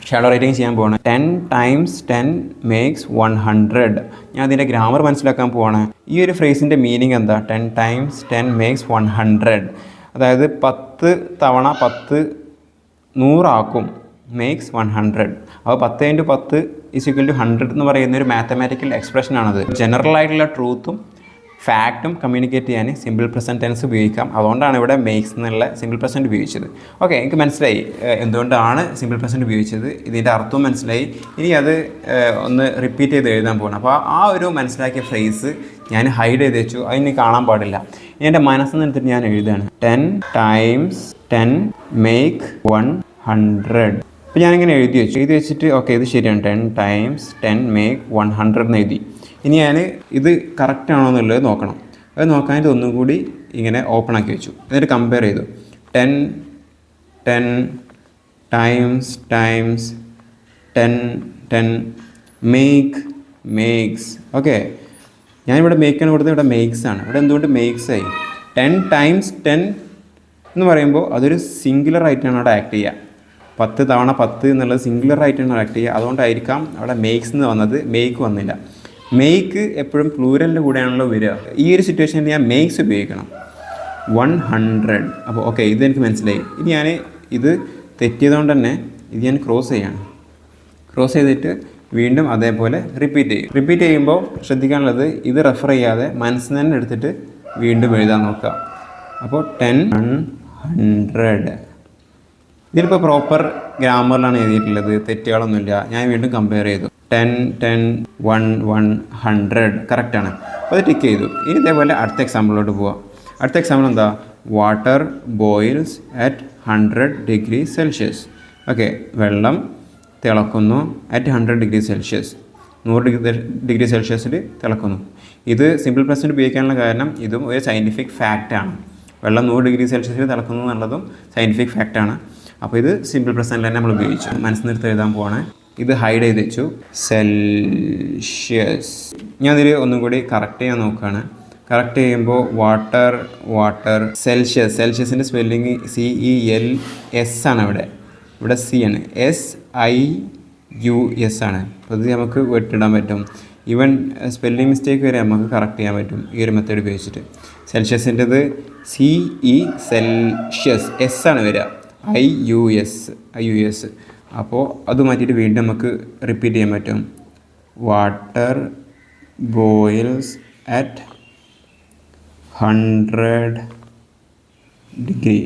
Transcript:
Shadow writing ചെയ്യാൻ പോവാണ്. 10 times 10 makes 100. ഞാൻ അതിൻ്റെ ഗ്രാമർ മനസ്സിലാക്കാൻ പോവാണ്. ഈ ഒരു ഫ്രേസിൻ്റെ മീനിങ് എന്താ? 10 times 10 makes 100. അതായത് 10 തവണ 10 100 മേക്സ് 100. അപ്പോൾ 10 × 10 = 100 എന്ന് പറയുന്ന ഒരു മാത്തമാറ്റിക്കൽ എക്സ്പ്രഷനാണത്. ജനറൽ ആയിട്ടുള്ള ട്രൂത്തും ഫാക്റ്റും കമ്മ്യൂണിക്കേറ്റ് ചെയ്യാൻ സിമ്പിൾ പ്രസൻറ്റ് ടെൻസ് ഉപയോഗിക്കാം. അതുകൊണ്ടാണ് ഇവിടെ മേക്സ് എന്നുള്ള സിമ്പിൾ പ്രസൻറ്റ് ഉപയോഗിച്ചത്. ഓക്കെ, എനിക്ക് മനസ്സിലായി എന്തുകൊണ്ടാണ് സിമ്പിൾ പ്രസൻറ്റ് ഉപയോഗിച്ചത്. ഇതിൻ്റെ അർത്ഥവും മനസ്സിലായി. ഇനി അത് ഒന്ന് റിപ്പീറ്റ് ചെയ്ത് എഴുതാൻ പോകണം. അപ്പോൾ ആ ഒരു മനസ്സിലാക്കിയ ഫ്രേസ് ഞാൻ ഹൈഡ് ചെയ്ത് വെച്ചു. അതിന് കാണാൻ പാടില്ല. ഇനി എൻ്റെ മനസ്സിൽ നിന്ന് എടുത്തിട്ട് ഞാൻ എഴുതുകയാണ്. 10 times 10 make 100. അപ്പോൾ ഞാനിങ്ങനെ എഴുതി വെച്ചിട്ട് ഓക്കെ ഇത് ശരിയാണ്. 10 times 10 make 100 എന്ന് എഴുതി. ഇനി ഞാൻ ഇത് കറക്റ്റ് ആണോ എന്നുള്ളത് നോക്കണം. അത് നോക്കാനായിട്ട് ഒന്നും കൂടി ഇങ്ങനെ ഓപ്പൺ ആക്കി വെച്ചു. എന്നിട്ട് കമ്പയർ ചെയ്തു. 10 times 10 makes. ഓക്കെ, ഞാനിവിടെ മേക്കാണ് കൊടുത്തത്, ഇവിടെ മേക്സ് ആണ്. ഇവിടെ എന്തുകൊണ്ട് മേക്സ് ആയി? 10 times 10 എന്ന് പറയുമ്പോൾ അതൊരു സിംഗുലർ ആയിട്ടാണ് അവിടെ ആക്ട് ചെയ്യുക. 10 തവണ 10 എന്നുള്ളത് സിംഗുലർ ആയിട്ടാണ് ആക്ട് ചെയ്യുക. അതുകൊണ്ടായിരിക്കാം അവിടെ മേക്സ് എന്ന് വന്നത്, മേക്ക് വന്നില്ല. മേക്ക് എപ്പോഴും പ്ലൂരലിൻ്റെ കൂടെയാണല്ലോ വരിക. ഈ ഒരു സിറ്റുവേഷനിൽ ഞാൻ മേക്സ് ഉപയോഗിക്കണം. 100. അപ്പോൾ ഓക്കെ, ഇതെനിക്ക് മനസ്സിലായി. ഇനി ഞാൻ ഇത് തെറ്റിയതുകൊണ്ട് തന്നെ ഇത് ഞാൻ ക്രോസ് ചെയ്യാണ്. ക്രോസ് ചെയ്തിട്ട് വീണ്ടും അതേപോലെ റിപ്പീറ്റ് ചെയ്യുമ്പോൾ ശ്രദ്ധിക്കാനുള്ളത് ഇത് റെഫർ ചെയ്യാതെ മനസ്സിൽ തന്നെ എടുത്തിട്ട് വീണ്ടും എഴുതാൻ നോക്കുക. അപ്പോൾ 10 100. ഇതിലിപ്പോൾ പ്രോപ്പർ ഗ്രാമറിലാണ് എഴുതിയിട്ടുള്ളത്, തെറ്റുകളൊന്നുമില്ല. ഞാൻ വീണ്ടും കമ്പയർ ചെയ്തു. 10 1 100 കറക്റ്റാണ്. അപ്പോൾ അത് ടിക്ക് ചെയ്തു. ഇനി ഇതേപോലെ അടുത്ത എക്സാമ്പിളിലോട്ട് പോവാം. അടുത്ത എക്സാമ്പിൾ എന്താ? Water boils at 100 degrees Celsius. Okay, വെള്ളം തിളക്കുന്നു അറ്റ് 100 degrees Celsius. 100 ഡിഗ്രി സെൽഷ്യസിൽ തിളക്കുന്നു. ഇത് സിമ്പിൾ പ്രസൻറ്റ് ഉപയോഗിക്കാനുള്ള കാരണം ഇതും ഒരു സയൻറ്റിഫിക് ഫാക്റ്റാണ്. വെള്ളം 100 ഡിഗ്രി സെൽഷ്യസിൽ തിളക്കുന്നു എന്നുള്ളതും സയൻറ്റിഫിക് ഫാക്റ്റാണ്. അപ്പോൾ ഇത് സിമ്പിൾ പ്രസൻറ്റിൽ തന്നെ നമ്മൾ ഉപയോഗിച്ചു. മനസ്സിൽ നിർത്തി എഴുതാൻ പോവാണ്. ഇത് ഹൈഡ് ചെയ്ത് വെച്ചു. സെൽഷ്യസ്. ഞാനതിൽ ഒന്നും കൂടി കറക്റ്റ് ചെയ്യാൻ നോക്കുകയാണ്. കറക്റ്റ് ചെയ്യുമ്പോൾ വാട്ടർ സെൽഷ്യസിൻ്റെ സ്പെല്ലിങ് CELS ആണ്. ഇവിടെ C ആണ്. SIUS ആണ്. അപ്പോൾ ഇത് നമുക്ക് വെട്ടിടാൻ പറ്റും. ഈവൻ സ്പെല്ലിംഗ് മിസ്റ്റേക്ക് വരെ നമുക്ക് കറക്റ്റ് ചെയ്യാൻ പറ്റും ഈ ഒരു മെത്തേഡ് ഉപയോഗിച്ചിട്ട്. സെൽഷ്യസിൻ്റെത് CE സെൽഷ്യസ്, S ആണ് വരിക. IUS. അപ്പോൾ അത് മാറ്റിയിട്ട് വീണ്ടും നമുക്ക് റിപ്പീറ്റ് ചെയ്യാൻ പറ്റും. Water boils at 100 degree